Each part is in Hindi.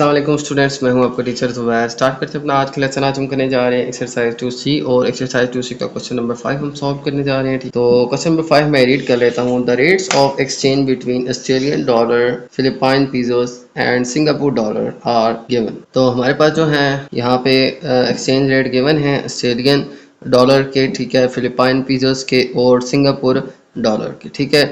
अस्सलाम वालेकुम स्टूडेंट्स, मैं हूं आपका टीचर ज़ुबैर। स्टार्ट करते हैं अपना आज का लेसन। आज हम करने जा रहे हैं एक्सरसाइज 2C और एक्सरसाइज 2C का क्वेश्चन नंबर 5 हम सॉल्व करने जा रहे हैं। तो क्वेश्चन नंबर 5 मैं रीड कर लेता हूं। The rates of exchange between Australian dollar, Philippine pesos and Singapore dollar are given. तो हमारे पास जो है यहाँ पे एक्सचेंज रेट गिवन है ऑस्ट्रेलियन डॉलर के, ठीक है, फिलिपाइन पीसोस के और सिंगापुर डॉलर के, ठीक है।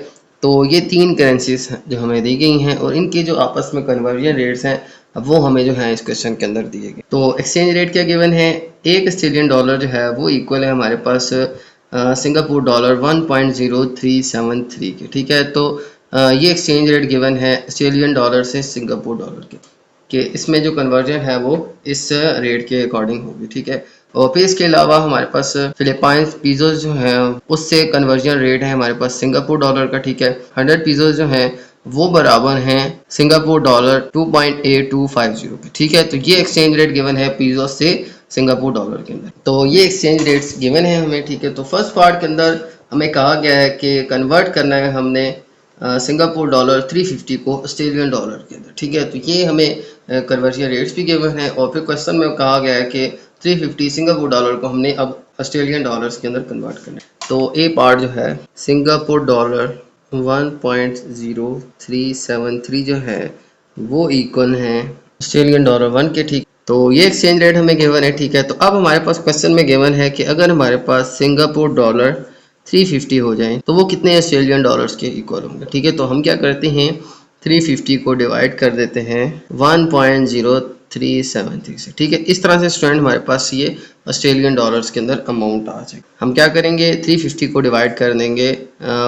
तो ये तीन करेंसीज जो हमें दी गई हैं और इनके जो आपस में कन्वर्जन रेट्स हैं वो हमें जो है इस क्वेश्चन के अंदर दिए गए। तो एक्सचेंज रेट क्या गिवन है, एक ऑस्ट्रेलियन डॉलर जो है वो इक्वल है हमारे पास सिंगापुर डॉलर 1.0373 के, ठीक है। तो ये एक्सचेंज रेट गिवन है ऑस्ट्रेलियन डॉलर से सिंगापुर डॉलर के इसमें जो कन्वर्जन है वो इस रेट के अकॉर्डिंग होगी, ठीक है। और फिर इसके अलावा हमारे पास फिलिपाइंस पीसोस जो है उससे कन्वर्जन रेट है हमारे पास सिंगापुर डॉलर का, ठीक है। 100 पीसोस जो है वो बराबर हैं सिंगापुर डॉलर 2.8250 के, ठीक है। तो ये एक्सचेंज रेट गिवन है पीसोस से सिंगापुर डॉलर के अंदर। तो ये एक्सचेंज रेट्स गिवन है हमें, ठीक है। तो फर्स्ट पार्ट के अंदर हमें कहा गया है कि कन्वर्ट करना है हमने सिंगापुर डॉलर 350 को ऑस्ट्रेलियन डॉलर के अंदर, ठीक है। तो ये हमें कन्वर्जन रेट्स भी गिवन है और फिर क्वेश्चन में कहा गया है कि 350 सिंगापुर डॉलर को हमने अब ऑस्ट्रेलियन डॉलर्स के अंदर कन्वर्ट करना है। तो ए पार्ट जो है सिंगापुर डॉलर 1.0373 जो है वो इक्वल है ऑस्ट्रेलियन डॉलर 1 के, ठीक। तो ये एक्सचेंज रेट हमें गिवन है, ठीक है। तो अब हमारे पास क्वेश्चन में गिवन है कि अगर हमारे पास सिंगापुर डॉलर 350 हो जाए तो वो कितने ऑस्ट्रेलियन डॉलर्स के इक्वल होंगे, ठीक है। तो हम क्या करते हैं 350 को डिवाइड कर देते हैं 1.0373 से, ठीक है। इस तरह से स्टूडेंट हमारे पास ये ऑस्ट्रेलियन डॉलर्स के अंदर अमाउंट आ जाएगा। हम क्या करेंगे 350 को डिवाइड कर देंगे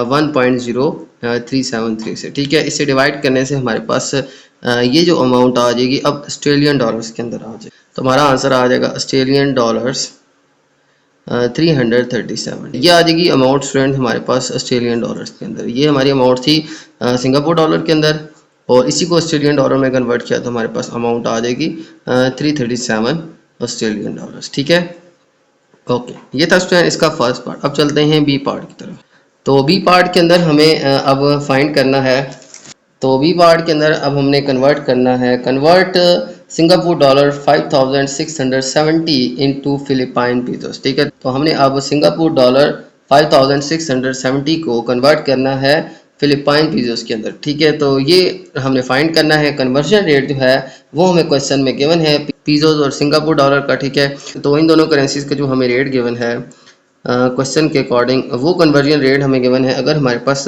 1.0373 से, ठीक है। इसे डिवाइड करने से हमारे पास ये जो अमाउंट आ जाएगी अब ऑस्ट्रेलियन डॉलर्स के अंदर आ जाएगी। तो हमारा आंसर आ जाएगा ऑस्ट्रेलियन डॉलर्स 337। ये आ जाएगी अमाउंट स्टूडेंट हमारे पास ऑस्ट्रेलियन डॉलर्स के अंदर। ये हमारी अमाउंट थी सिंगापुर डॉलर के अंदर और इसी को ऑस्ट्रेलियन डॉलर में कन्वर्ट किया तो हमारे पास अमाउंट आ जाएगी 337 ऑस्ट्रेलियन डॉलर्स, ठीक है। ओके, ये था स्टूडेंट इसका फर्स्ट पार्ट। अब चलते हैं बी पार्ट की तरफ। तो बी पार्ट के अंदर हमें अब फाइंड करना है। तो बी पार्ट के अंदर अब हमने कन्वर्ट करना है, convert Singapore dollar 5670 into Philippine pesos, ठीक है। तो हमने अब सिंगापुर डॉलर 5670 को कन्वर्ट करना है फिलिपाइन पीसोस के अंदर, ठीक है। तो ये हमने फाइंड करना है। कन्वर्जन रेट जो है वो हमें क्वेश्चन में गिवन है पीसोस और सिंगापुर डॉलर का, ठीक है। तो इन दोनों करेंसीज का जो हमें रेट गिवन है क्वेश्चन के अकॉर्डिंग वो कन्वर्जन रेट हमें गिवन है। अगर हमारे पास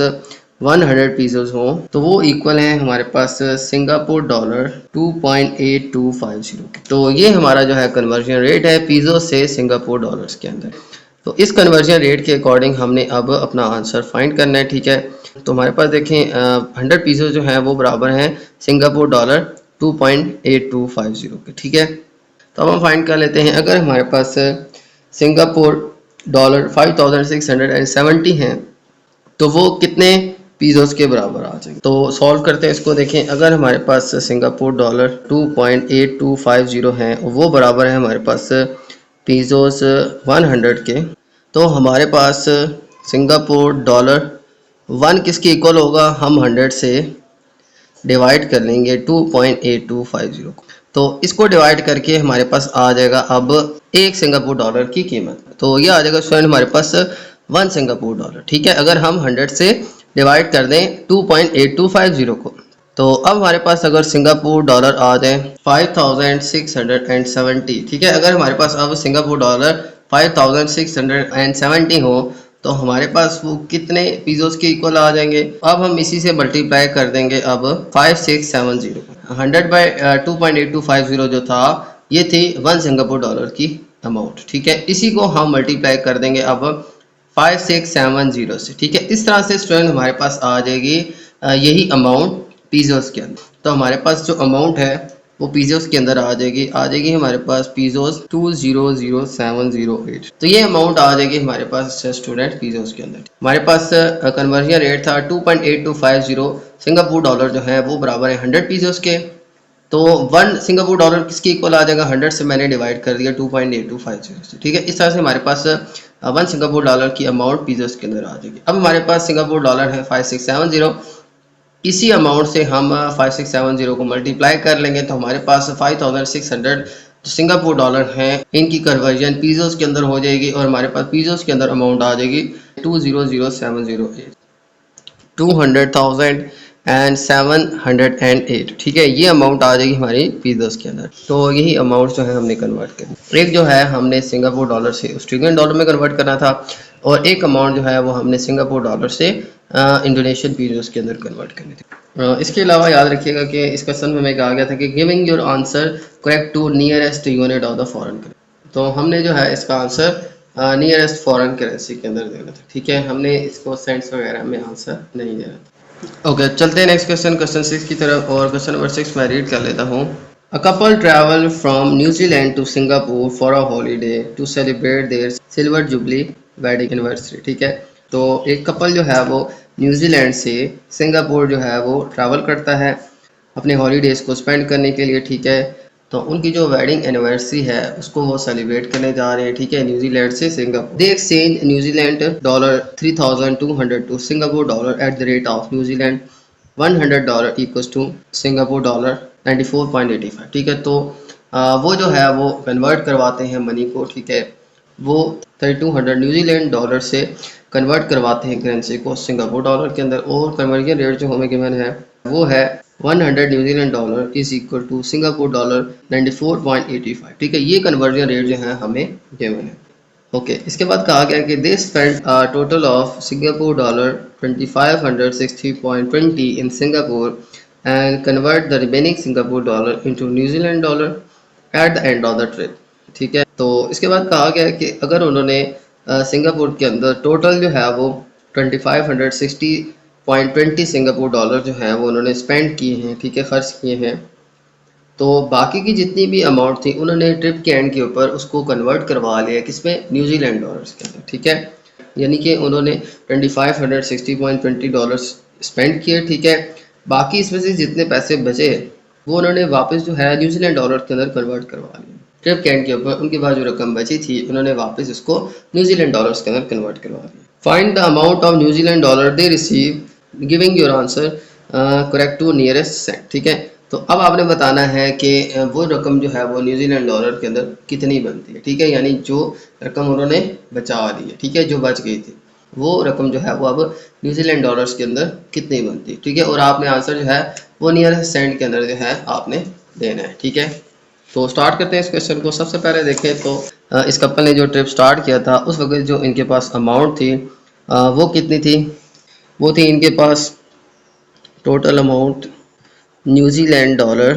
100 पीसोस हो तो वो इक्वल है हमारे पास सिंगापुर डॉलर 2.8250। तो ये हमारा जो है कन्वर्जन रेट है पीसो से सिंगापुर डॉलर्स के अंदर। तो इस कन्वर्जन रेट के अकॉर्डिंग हमने अब अपना आंसर फाइंड करना है, ठीक है। तो हमारे पास देखें 100 पीसोस जो है वो बराबर हैं सिंगापुर डॉलर 2.8250 के, ठीक है। तो अब हम फाइंड कर लेते हैं अगर हमारे पास सिंगापुर डॉलर 5670 हैं तो वो कितने पीसोस के बराबर आ जाएंगे। तो सॉल्व करते हैं इसको। देखें अगर हमारे पास सिंगापुर डॉलर 2.8250 हैं वो बराबर है हमारे पास पीसोस 100 के, तो हमारे पास सिंगापुर डॉलर 1 किसके इक्वल होगा, हम 100 से डिवाइड कर लेंगे 2.8250 को। तो इसको डिवाइड करके हमारे पास आ जाएगा अब एक सिंगापुर डॉलर की कीमत। तो ये आ जाएगा स्टूडेंट हमारे पास 1 सिंगापुर डॉलर, ठीक है। अगर हम 100 से डिवाइड कर दें 2.8250 को तो अब हमारे पास अगर सिंगापुर डॉलर आ जाए 5670, ठीक है। अगर हमारे पास अब सिंगापुर डॉलर 5670 हो तो हमारे पास वो कितने पीसोस के इक्वल आ जाएंगे। अब हम इसी से मल्टीप्लाई कर देंगे अब 5670 100 बाई 2.8250 जो था ये थी 1 सिंगापुर डॉलर की अमाउंट, ठीक है। इसी को हम मल्टीप्लाई कर देंगे अब 5670 से, ठीक है। इस तरह से स्टूडेंट हमारे पास आ जाएगी यही अमाउंट पीसोस के अंदर। तो हमारे पास जो अमाउंट है वो पीसोस के अंदर आ जाएगी हमारे पास पीसोस 200708। तो ये अमाउंट आ जाएगी हमारे पास स्टूडेंट पीसोस के अंदर। हमारे पास कन्वर्जन रेट था 2.8250 सिंगापुर डॉलर जो है वो बराबर है 100 पीसोस के। तो 1 सिंगापुर डॉलर किसके इक्वल आ जाएगा, 100 से मैंने डिवाइड कर दिया 2.8250 से, ठीक है। इस तरह से हमारे पास 1 सिंगापुर डॉलर की अमाउंट पीसोस के अंदर आ जाएगी। अब हमारे पास सिंगापुर डॉलर है 5670 इसी अमाउंट से हम 5670 को मल्टीप्लाई कर लेंगे तो हमारे पास 5600 सिंगापुर डॉलर हैं, इनकी कन्वर्जन पीजोस के अंदर हो जाएगी और हमारे पास पीजोस के अंदर अमाउंट आ जाएगी 200708 200,708। ठीक है, ये अमाउंट आ जाएगी हमारी पीजोस के अंदर। तो यही अमाउंट जो है हमने कन्वर्ट करनी। एक जो है हमने सिंगापुर डॉलर से ऑस्ट्रेलियन डॉलर में कन्वर्ट करना था और एक अमाउंट जो है वो हमने सिंगापुर डॉलर से इंडोनेशियन पीजोस के अंदर कन्वर्ट करनी थी। इसके अलावा याद रखिएगा कि इस क्वेश्चन में मैं कहा गया था कि giving your answer correct to nearest unit of the foreign currency. तो हमने जो है इसका आंसर नियरेस्ट फॉरेन करेंसी के अंदर देना था। ठीक है, हमने इसको सेंट्स वगैरह में आंसर नहीं देना था। ओके, चलते हैं नेक्स्ट क्वेश्चन, क्वेश्चन 6 की तरफ। और क्वेश्चन नंबर 6 मैं रीड कर लेता हूँ। A couple travel from New Zealand to Singapore for a holiday to celebrate their silver jubilee wedding anniversary. ठीक है, तो एक कपल जो है वो न्यूजीलैंड से सिंगापुर जो है वो ट्रैवल करता है अपने हॉलीडेज़ को स्पेंड करने के लिए। ठीक है, तो उनकी जो वेडिंग एनिवर्सरी है उसको वो सेलिब्रेट करने जा रहे हैं। ठीक है, न्यूजीलैंड से Singapore. They exchange New Zealand dollar 3200 to Singapore dollar at the rate of New Zealand $100 equals to Singapore dollar 94.85। ठीक है, तो वो जो है वो कन्वर्ट करवाते हैं मनी को। ठीक है, वो 3200 न्यूजीलैंड डॉलर से कन्वर्ट करवाते हैं करेंसी को सिंगापुर डॉलर के अंदर। और कन्वर्जन रेट जो हमें गिवन है वो है 100 New Zealand dollar is equal to Singapore dollar 94.85। ठीक है, ये कन्वर्जन रेट जो है हमें गिवन है। ओके, इसके बाद कहा गया कि they spend total of Singapore dollar 2560.20 in Singapore and convert the remaining Singapore dollar into New Zealand dollar at the end of the trip. ठीक है, तो इसके बाद कहा गया कि अगर उन्होंने सिंगापुर के अंदर टोटल जो है वो 2560.20 सिंगापुर डॉलर जो है वो उन्होंने स्पेंड किए हैं। ठीक है, ख़र्च किए हैं, तो बाकी की जितनी भी अमाउंट थी उन्होंने ट्रिप के एंड के ऊपर उसको कन्वर्ट करवा लिया किसमें, न्यूजीलैंड डॉलर्स के अंदर। ठीक है, यानी कि उन्होंने 2560.20 डॉलर स्पेंड किए। ठीक है, बाकी इसमें से जितने पैसे बचे वो उन्होंने वापस जो है न्यूजीलैंड डॉलर के अंदर कन्वर्ट करवा लिया। ट्रिप के एंड के ऊपर उनके पास जो रकम बची थी उन्होंने वापस इसको न्यूजीलैंड डॉलर्स के अंदर कन्वर्ट करवा दिया। Find the amount of New Zealand dollar they receive giving your answer correct to nearest cent. ठीक है, तो अब आपने बताना है कि वो रकम जो है वो न्यूजीलैंड डॉलर के अंदर कितनी बनती है। ठीक है, यानी जो रकम उन्होंने बचा ली है, ठीक है, जो बच गई थी वो रकम जो है वो अब न्यूजीलैंड डॉलर्स के अंदर कितनी बनती है। ठीक है, और आपने आंसर जो है वो नियरेस्ट सेंट के अंदर जो है आपने देना है। ठीक है, तो स्टार्ट करते हैं इस क्वेश्चन को। सबसे पहले देखें तो इस कपल ने जो ट्रिप स्टार्ट किया था उस वक्त जो इनके पास अमाउंट थी वो कितनी थी, वो थी इनके पास टोटल अमाउंट न्यूजीलैंड डॉलर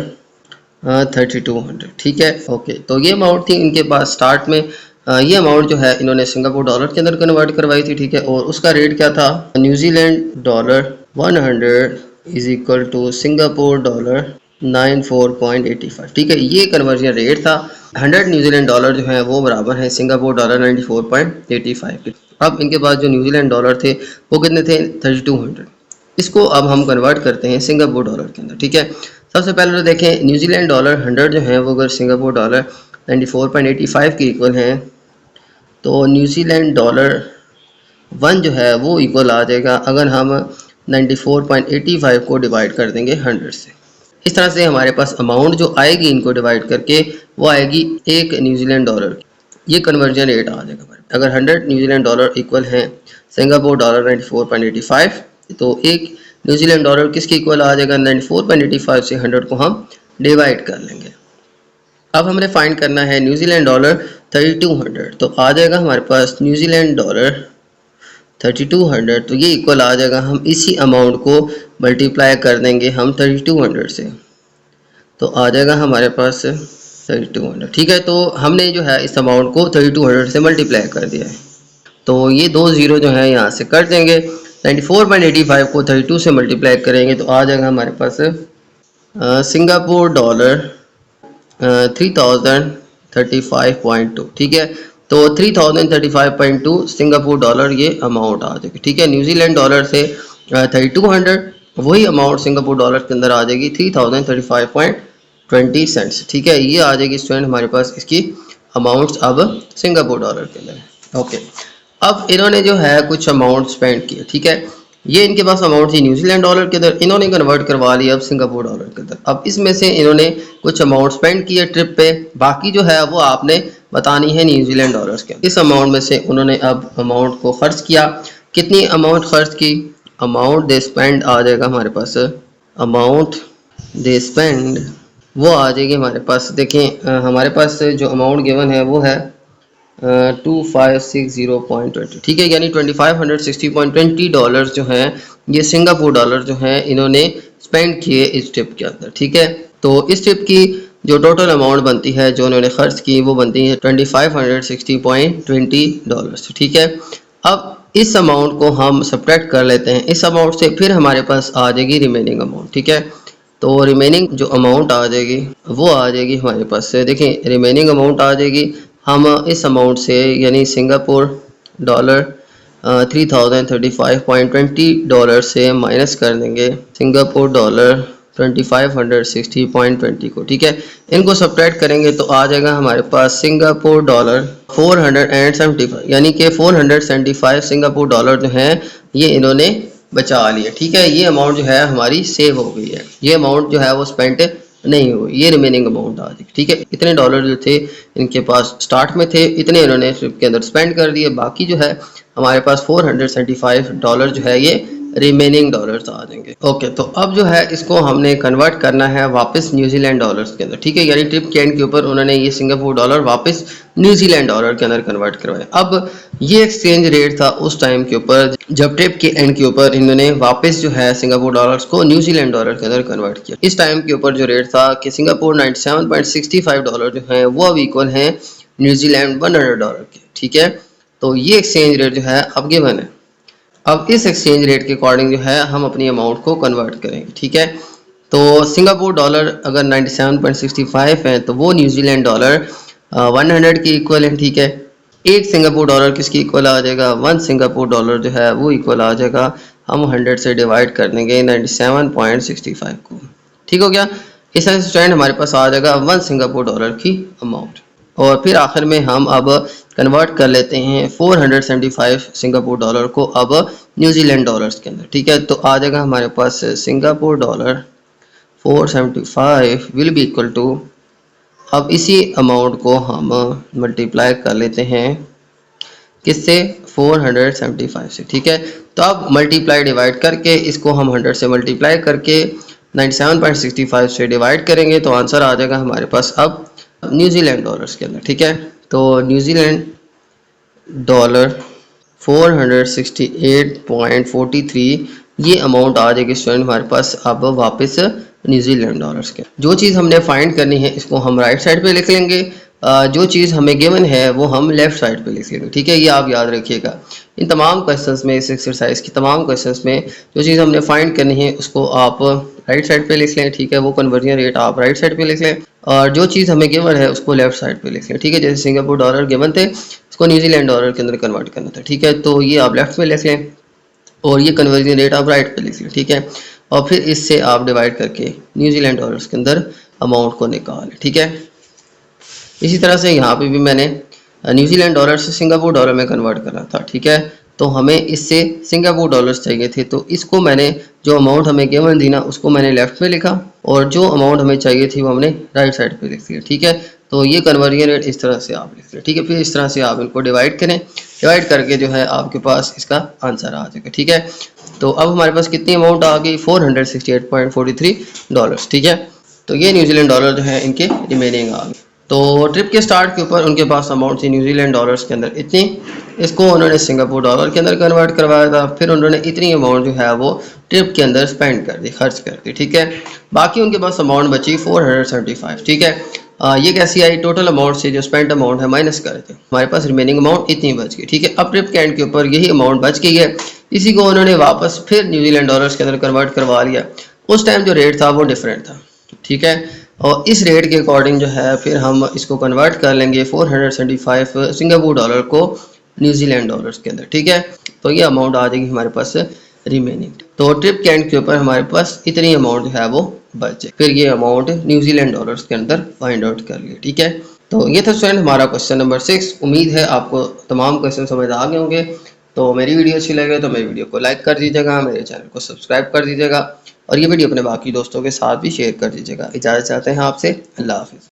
3200। ठीक है, ओके, तो ये अमाउंट थी इनके पास स्टार्ट में। ये अमाउंट जो है इन्होंने सिंगापुर डॉलर के अंदर कन्वर्ट करवाई थी। ठीक है, और उसका रेट क्या था, New Zealand dollar 100 is equal to Singapore dollar 94.85। ठीक है, ये कन्वर्जन रेट था। 100 न्यूजीलैंड डॉलर जो है वो बराबर है सिंगापुर डॉलर 94.85 के। अब इनके पास जो न्यूजीलैंड डॉलर थे वो कितने थे, 3200। इसको अब हम कन्वर्ट करते हैं सिंगापुर डॉलर के अंदर। ठीक है, सबसे पहले तो देखें न्यूजीलैंड डॉलर 100 जो है वो अगर सिंगापुर डॉलर 94.85 के इक्वल हैं तो न्यूजीलैंड डॉलर 1 जो है वो इक्वल आ जाएगा अगर हम 94.85 को डिवाइड कर देंगे 100 से। इस तरह से हमारे पास अमाउंट जो आएगी इनको डिवाइड करके वो आएगी 1 न्यूजीलैंड डॉलर। ये कन्वर्जन रेट आ जाएगा हमारे। अगर 100 न्यूजीलैंड डॉलर इक्वल हैं सिंगापुर डॉलर 94.85 तो 1 न्यूजीलैंड डॉलर किसके इक्वल आ जाएगा, 94.85 से 100 को हम डिवाइड कर लेंगे। अब हमने फाइंड करना है न्यूजीलैंड डॉलर 3200, तो आ जाएगा हमारे पास न्यूजीलैंड डॉलर 3200, तो ये इक्वल आ जाएगा, हम इसी अमाउंट को मल्टीप्लाई कर देंगे हम 3200 से, तो आ जाएगा हमारे पास 3200। ठीक है, तो हमने जो है इस अमाउंट को 3200 से मल्टीप्लाई कर दिया है, तो ये 2 ज़ीरो जो है यहाँ से कट देंगे। 94.85 को 32 से मल्टीप्लाई करेंगे तो आ जाएगा हमारे पास सिंगापुर डॉलर 3035.2। ठीक है, तो 3035.2 सिंगापुर डॉलर ये अमाउंट आ जाएगी। ठीक है, न्यूजीलैंड डॉलर से 3200 वही अमाउंट सिंगापुर डॉलर के अंदर आ जाएगी 3035.20 सेंट्स। ठीक है, ये आ जाएगी स्टूडेंट हमारे पास इसकी अमाउंट्स अब सिंगापुर डॉलर के अंदर। ओके, अब इन्होंने जो है कुछ अमाउंट स्पेंड किए। ठीक है, ये इनके पास अमाउंट थी न्यूजीलैंड डॉलर के अंदर, इन्होंने कन्वर्ट करवा लिया अब सिंगापुर डॉलर के अंदर। अब इसमें से इन्होंने कुछ अमाउंट स्पेंड किया ट्रिप पे, बाकी जो है वो आपने बतानी है न्यूजीलैंड डॉलर्स के। इस अमाउंट में से उन्होंने अब अमाउंट को खर्च किया। कितनी अमाउंट खर्च की? अमाउंट दे स्पेंड आ जाएगा हमारे पास, अमाउंट दे स्पेंड वो आ जाएगी हमारे पास। देखें हमारे पास जो अमाउंट गिवन है वो है 2560.20, ठीक है, यानी 2560.20 डॉलर जो हैं ये सिंगापुर डॉलर जो हैं इन्होंने स्पेंड किए इस ट्रिप के अंदर, ठीक है। तो इस ट्रिप की जो टोटल अमाउंट बनती है जो उन्होंने खर्च की वो बनती है 2560.20 डॉलर, ठीक है। अब इस अमाउंट को हम सब्ट्रैक्ट कर लेते हैं इस अमाउंट से, फिर हमारे पास आ जाएगी रिमेनिंग अमाउंट, ठीक है। तो रिमेनिंग जो अमाउंट आ जाएगी वो आ जाएगी हमारे पास, देखें रिमेनिंग अमाउंट आ जाएगी। हम इस अमाउंट से यानी सिंगापुर डॉलर 3035.20 डॉलर से माइनस कर देंगे सिंगापुर डॉलर 2560.20 को, ठीक है। इनको सब्ट्रैक्ट करेंगे तो आ जाएगा हमारे पास सिंगापुर डॉलर 475, यानी कि 475 सिंगापुर डॉलर जो हैं ये इन्होंने बचा लिया, ठीक है। ये अमाउंट जो है हमारी सेव हो गई है, ये अमाउंट जो है वो स्पेंड नहीं हुई, ये रिमेनिंग अमाउंट आ जाएगी, ठीक है। इतने डॉलर जो थे इनके पास स्टार्ट में थे, इतने इन्होंने ट्रिप के अंदर स्पेंड कर दिए, बाकी जो है हमारे पास 475 डॉलर जो है ये रिमेनिंग डॉलर्स आ जाएंगे। ओके, तो अब जो है इसको हमने कन्वर्ट करना है वापस न्यूजीलैंड डॉलर्स के अंदर, ठीक है। यानी ट्रिप के एंड के ऊपर उन्होंने ये सिंगापुर डॉलर वापस न्यूजीलैंड डॉलर के अंदर कन्वर्ट करवाए। अब ये एक्सचेंज रेट था उस टाइम के ऊपर जब ट्रिप के एंड के ऊपर इन्होंने वापस जो है सिंगापुर डॉलर्स को न्यूजीलैंड डॉलर के अंदर कन्वर्ट किया। इस टाइम के ऊपर जो रेट था कि सिंगापुर 97.65 डॉलर जो है वो अब इक्वल है न्यूजीलैंड 100 डॉलर के, ठीक है। तो ये एक्सचेंज रेट जो है अब गिवन है। अब इस एक्सचेंज रेट के अकॉर्डिंग जो है हम अपनी अमाउंट को कन्वर्ट करेंगे, ठीक है। तो सिंगापुर डॉलर अगर 97.65 है तो वो न्यूजीलैंड डॉलर 100 की इक्वल है, ठीक है। एक सिंगापुर डॉलर किसकी इक्वल आ जाएगा? 1 सिंगापुर डॉलर जो है वो इक्वल आ जाएगा, हम 100 से डिवाइड कर देंगे 97.65 को, ठीक हो गया। इस तरह से स्टूडेंट हमारे पास आ जाएगा 1 सिंगापुर डॉलर की अमाउंट। और फिर आखिर में हम अब कन्वर्ट कर लेते हैं 475 सिंगापुर डॉलर को अब न्यूजीलैंड डॉलर्स के अंदर, ठीक है। तो आ जाएगा हमारे पास Singapore dollar 475 will be equal to, अब इसी अमाउंट को हम मल्टीप्लाई कर लेते हैं किससे? 475 से, ठीक है। तो अब मल्टीप्लाई डिवाइड करके इसको हम 100 से मल्टीप्लाई करके 97.65 से डिवाइड करेंगे तो आंसर आ जाएगा हमारे पास अब न्यूजीलैंड डॉलर्स के अंदर, ठीक है। तो न्यूजीलैंड डॉलर 468.43 ये अमाउंट आ जाएगी स्टूडेंट हमारे पास अब वापस न्यूजीलैंड डॉलर्स के। जो चीज़ हमने फाइंड करनी है इसको हम राइट साइड पे लिख लेंगे, जो चीज़ हमें गिवन है वो हम लेफ्ट साइड पे लिख लेंगे, ठीक है। ये आप याद रखिएगा इन तमाम क्वेश्चंस में, इस एक्सरसाइज की तमाम क्वेश्चंस में जो चीज़ हमने फाइंड करनी है उसको आप राइट साइड पे लिख लें, ठीक है। वो कन्वर्जन रेट आप राइट साइड पे लिख लें और जो चीज़ हमें गिवन है उसको लेफ्ट साइड पे लिख लें, ठीक है। जैसे सिंगापुर डॉलर गिवन थे इसको न्यूजीलैंड डॉलर के अंदर कन्वर्ट करना था, ठीक है। तो ये आप लेफ्ट में लिख लें और ये कन्वर्जन रेट आप राइट पे लिख लें, ठीक है। और फिर इससे आप डिवाइड करके न्यूजीलैंड डॉलर्स के अंदर अमाउंट को निकालें, ठीक है। इसी तरह से यहाँ पे भी मैंने न्यूजीलैंड डॉलर से सिंगापुर डॉलर में कन्वर्ट करना था, ठीक है। तो हमें इससे सिंगापुर डॉलर्स चाहिए थे तो इसको मैंने जो अमाउंट हमें गिवन थी ना उसको मैंने लेफ्ट में लिखा और जो अमाउंट हमें चाहिए थी वो हमने राइट साइड पे लिख दिया, ठीक है। तो ये कन्वर्जन रेट इस तरह से आप लिख लें, ठीक है। फिर इस तरह से आप इनको डिवाइड करें, डिवाइड करके जो है आपके पास इसका आंसर आ जाएगा, ठीक है। तो अब हमारे पास कितनी अमाउंट आ गई? 468.43 डॉलर्स, ठीक है। तो ये न्यूजीलैंड डॉलर जो है इनके रिमेनिंग आ गए। तो ट्रिप के स्टार्ट के ऊपर उनके पास अमाउंट थी न्यूजीलैंड डॉलर्स के अंदर इतनी, इसको उन्होंने सिंगापुर डॉलर के अंदर कन्वर्ट करवाया था, फिर उन्होंने इतनी अमाउंट जो है वो ट्रिप के अंदर स्पेंड कर दी, खर्च कर दी, ठीक है। बाकी उनके पास अमाउंट बची 475, ठीक है। ये कैसी आई? टोटल अमाउंट से जो स्पेंड अमाउंट है माइनस कर दे, हमारे पास रिमेनिंग अमाउंट इतनी बच गई, ठीक है। अब ट्रिप के एंड के ऊपर यही अमाउंट बच गई है, इसी को उन्होंने वापस फिर न्यूजीलैंड डॉलर्स के अंदर कन्वर्ट करवा लिया। उस टाइम जो रेट था वो डिफरेंट था, ठीक है। और इस रेट के अकॉर्डिंग जो है फिर हम इसको कन्वर्ट कर लेंगे 475 सिंगापुर डॉलर को न्यूजीलैंड डॉलर्स के अंदर, ठीक है। तो ये अमाउंट आ जाएगी हमारे पास रिमेनिंग। तो ट्रिप के एंड के ऊपर हमारे पास इतनी अमाउंट जो है वो बचे, फिर ये अमाउंट न्यूजीलैंड डॉलर्स के अंदर फाइंड आउट कर लिए, ठीक है। तो ये था स्टूडेंट हमारा क्वेश्चन नंबर 6। उम्मीद है आपको तमाम क्वेश्चन समझ आ गए होंगे। तो मेरी वीडियो अच्छी लगे तो मेरी वीडियो को लाइक कर दीजिएगा, मेरे चैनल को सब्सक्राइब कर दीजिएगा और ये वीडियो अपने बाकी दोस्तों के साथ भी शेयर कर दीजिएगा। इजाज़त चाहते हैं आपसे। अल्लाह हाफ़िज़।